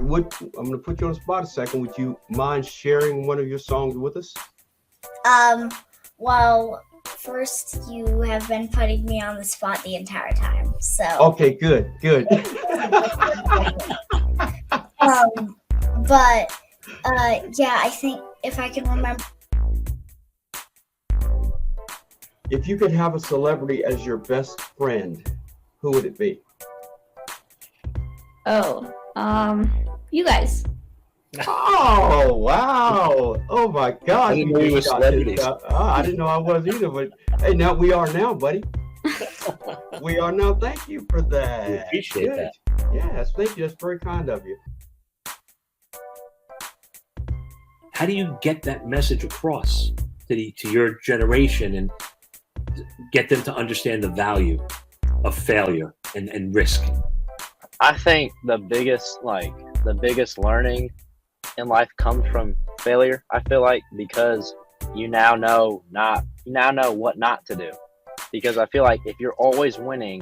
I'm going to put you on the spot a second. Would you mind sharing one of your songs with us? Well, first, you have been putting me on the spot the entire time, so. Okay, good. But yeah, I think if I can remember. If you could have a celebrity as your best friend, who would it be? Oh, you guys. Oh, wow. Oh, my gosh. I didn't know we were celebrities. I didn't know I was either, but hey, now we are now, buddy. We are now. Thank you for that. We appreciate that. Yes, thank you. That's very kind of you. How do you get that message across to your generation and get them to understand the value of failure and risk? I think the biggest learning in life comes from failure. I feel like, because you now know what not to do. Because I feel like if you're always winning,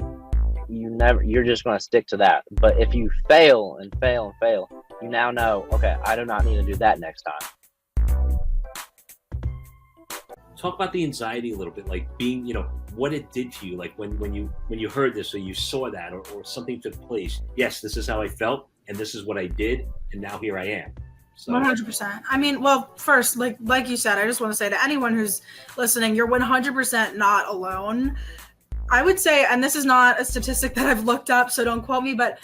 you're just going to stick to that. But if you fail and fail and fail, you now know, okay, I do not need to do that next time. Talk about the anxiety a little bit, like being, what it did to you, like when you heard this or you saw that or something took place. Yes, this is how I felt and this is what I did, and now here I am. So. 100%. I mean, well, first, like you said, I just want to say to anyone who's listening, you're 100% not alone. I would say, and this is not a statistic that I've looked up, so don't quote me, but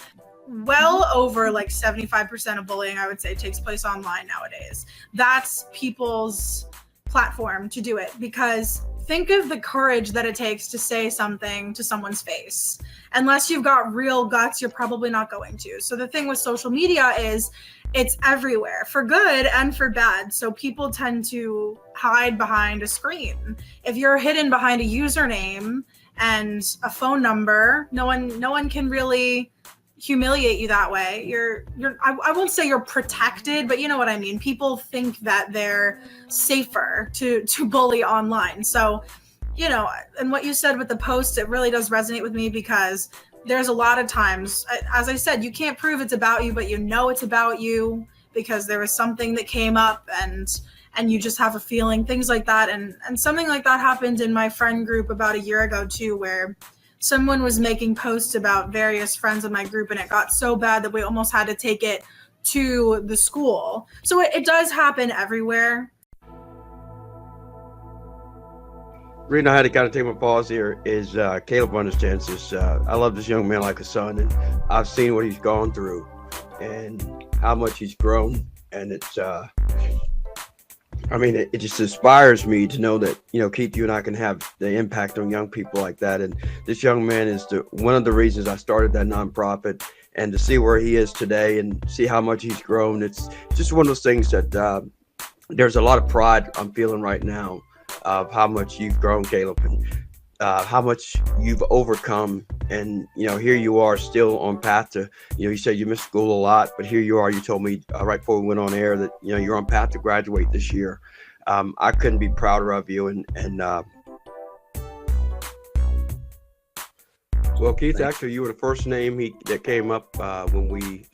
well over 75% of bullying, I would say, takes place online nowadays. That's people's platform to do it, because think of the courage that it takes to say something to someone's face. Unless you've got real guts, you're probably not going to. So the thing with social media is it's everywhere, for good and for bad. So people tend to hide behind a screen. If you're hidden behind a username and a phone number, no one can really humiliate you that way. I won't say you're protected, but you know what I mean. People think that they're safer to bully online. So, and what you said with the post, it really does resonate with me, because there's a lot of times, as I said, you can't prove it's about you, but it's about you because there was something that came up and you just have a feeling, things like that. And something like that happened in my friend group about a year ago too, where someone was making posts about various friends of my group, and it got so bad that we almost had to take it to the school. So it does happen everywhere. The reason I had to kind of take my pause here is Caleb understands this. I love this young man like a son, and I've seen what he's gone through and how much he's grown. And it's, it just inspires me to know that, Keith, you and I can have the impact on young people like that. And this young man is one of the reasons I started that nonprofit, and to see where he is today and see how much he's grown. It's just one of those things that there's a lot of pride I'm feeling right now of how much you've grown, Caleb, and how much you've overcome. And, here you are still on path to, you said you missed school a lot, but here you are. You told me right before we went on air that, you're on path to graduate this year. I couldn't be prouder of you. And well, Keith, actually, you were the first name that came up when we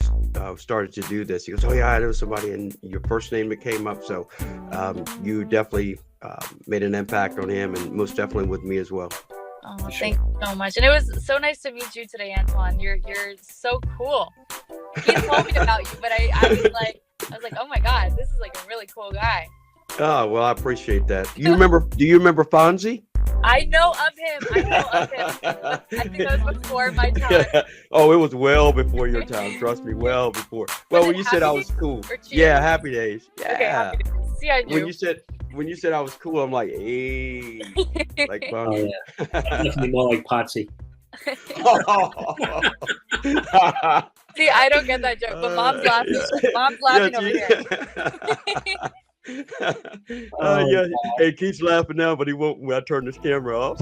started to do this. He goes, oh, yeah, there was somebody, and your first name that came up. So you definitely made an impact on him, and most definitely with me as well. Oh, thank you so much. And it was so nice to meet you today, Antoine. You're so cool. He told me about you, but I was like, oh my God, this is a really cool guy. Oh, well, I appreciate that. Do you remember Fonzie? I know of him. I think that was before my time. Oh, it was well before your time. Trust me, well before. Well, when you said I was cool. Yeah, Happy Days. Yeah. Okay, Happy Days. See, I knew. When you said I was cool, I'm like, hey, like Fonzie. Oh, yeah. Definitely more like Potsy. See, I don't get that joke, but Mom's laughing. Mom's laughing over here. Yeah. Hey, Keith's laughing now, but he won't when I turn this camera off.